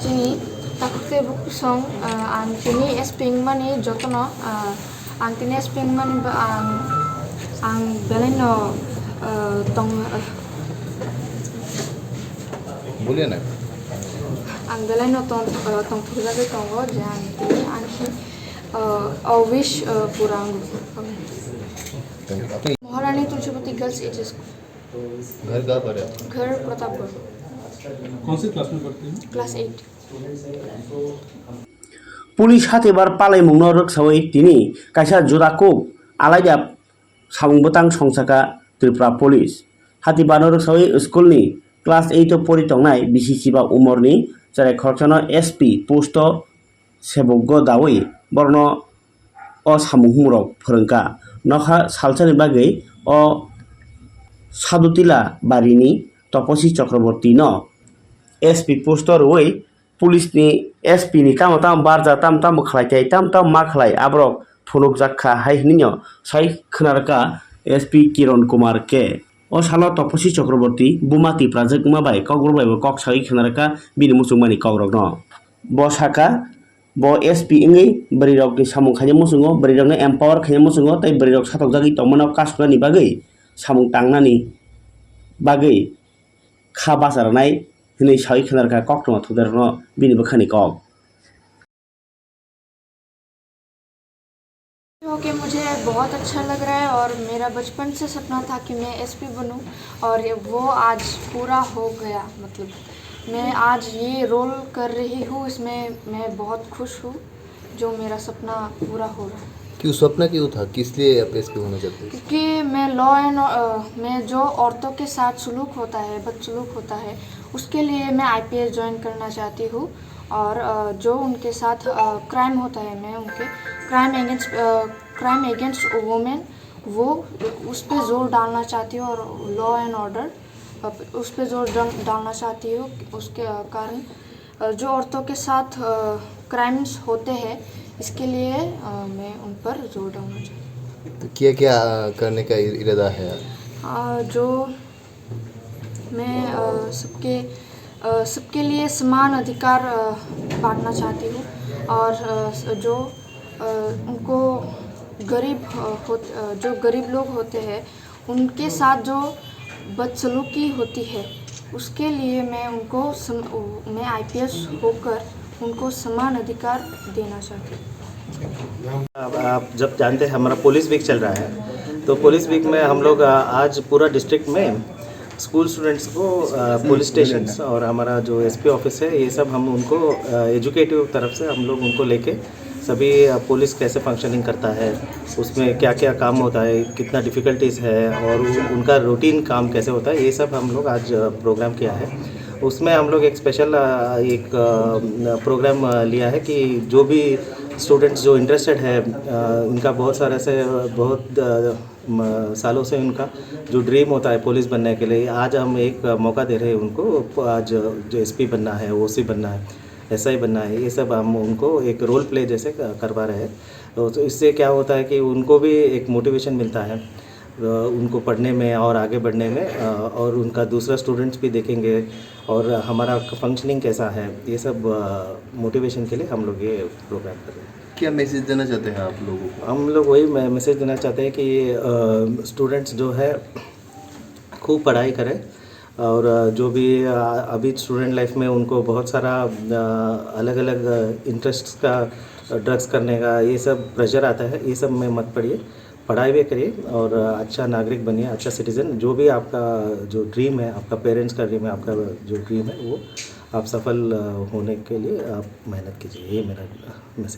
Sini takutnya buku song antini esping mani jotono antini esping mani ba ang beleno tong बोलिए ना। ang beleno tong thuga ke tongo jang tini anki wish purang अपने महारानी तुलसीपति girls H school घर कहाँ पर है? घर प्रतापगढ़ कौन सी क्लास में पढ़ती हैं? क्लास 8 पुलिस हाथेबार पालायमुंनो रोगसावै तिनि कायसा जुराखौ आलायदा सामुंबोतां संसाका त्रिपुरा पुलिस हाथेबारनो रोगसावै स्कुलनि क्लास 8 परितंनाय बिसिसिबा उमरनि जाय खरचनो एसपी पोस्ट सेबग्ग दावै बरन अ सामुंहुमरक फोरोंका नखा सालसानि बागै अ सादुतिला बारिनि तपसी चक्रवर्ती न एसपी पोस्ट रवै पुलिस नि एसपी नि ताम ताम बारजा ताम ताम खलायथाय ताम ताम मा खलाय आब्रक फुनुक जाखा हाय हिनिनो साय खोनारका एसपी किरण कुमार के ओ साला तपसी चक्रवर्ती बुमाति प्राजक माबाय कग्रबायबो कक साय खोनारका बिनि मुसुमानि कग्रक न बसाका bo SP इंगै बरिरक नि सामुं खायनो मुसुङो बरिरकनो एम्पावर खायनो मुसुङो तै बरिरक साथक जागि तमनो कासुलानि बागै सामुं टांनानि बागै खा बाजारनाय हनै साय खोनारका कक्टमा थुदेरनो बिनिबो खानि कक कि मुझे बहुत अच्छा लग रहा है और मेरा बचपन से सपना था कि मैं एसपी बनूं और वो आज पूरा हो गया। मतलब मैं आज ये रोल कर रही हूँ, इसमें मैं बहुत खुश हूँ जो मेरा सपना पूरा हो रहा है। क्यों सपना क्यों था? किस लिए आप एसपी होना चाहते हैं? क्योंकि मैं में जो औरतों के साथ सलूक होता है, बदसलूक होता है, उसके लिए मैं IPS ज्वाइन करना चाहती हूँ और जो उनके साथ क्राइम होता है मैं उनके क्राइम अगेंस्ट वुमेन वो उस पर जोर डालना चाहती हूँ और लॉ एंड ऑर्डर उस पर जोर डालना चाहती हूँ। उसके कारण जो औरतों के साथ क्राइम्स होते हैं इसके लिए मैं उन पर जोर डालना चाहती हूँ। तो क्या क्या करने का इरादा है? जो मैं सबके लिए समान अधिकार बांटना चाहती हूँ और जो उनको जो गरीब लोग होते हैं उनके साथ जो बदसलूकी होती है उसके लिए मैं IPS होकर उनको समान अधिकार देना चाहती हूँ। आप जब जानते हैं हमारा पुलिस वीक चल रहा है तो पुलिस वीक में हम लोग आज पूरा डिस्ट्रिक्ट में स्कूल स्टूडेंट्स को पुलिस स्टेशन और हमारा जो एसपी ऑफिस है ये सब हम उनको एजुकेटिव तरफ से हम लोग उनको लेके सभी पुलिस कैसे फंक्शनिंग करता है, उसमें क्या क्या काम होता है, कितना डिफ़िकल्टीज़ है और उनका रूटीन काम कैसे होता है, ये सब हम लोग आज प्रोग्राम किया है। उसमें हम लोग एक स्पेशल प्रोग्राम लिया है कि जो भी स्टूडेंट्स जो इंटरेस्टेड है उनका बहुत सालों से उनका जो ड्रीम होता है पुलिस बनने के लिए, आज हम एक मौका दे रहे हैं उनको। आज जो एसपी बनना है, ओसी बनना है, SI बनना है, ये सब हम उनको एक रोल प्ले जैसे करवा रहे हैं। तो इससे क्या होता है कि उनको भी एक मोटिवेशन मिलता है उनको पढ़ने में और आगे बढ़ने में, और उनका दूसरा स्टूडेंट्स भी देखेंगे और हमारा फंक्शनिंग कैसा है, ये सब मोटिवेशन के लिए हम लोग ये प्रोग्राम कर रहे हैं। क्या मैसेज देना चाहते हैं आप लोगों को? हम लोग वही मैसेज देना चाहते हैं कि स्टूडेंट्स जो है खूब पढ़ाई करें और जो भी अभी स्टूडेंट लाइफ में उनको बहुत सारा अलग अलग इंटरेस्ट का ड्रग्स करने का ये सब प्रेशर आता है, ये सब में मत पड़िए, पढ़ाई भी करिए और अच्छा नागरिक बनिए, अच्छा सिटीज़न। जो भी आपका जो ड्रीम है, आपका पेरेंट्स का ड्रीम है, आपका जो ड्रीम है वो आप सफल होने के लिए आप मेहनत कीजिए, ये मेरा मैसेज।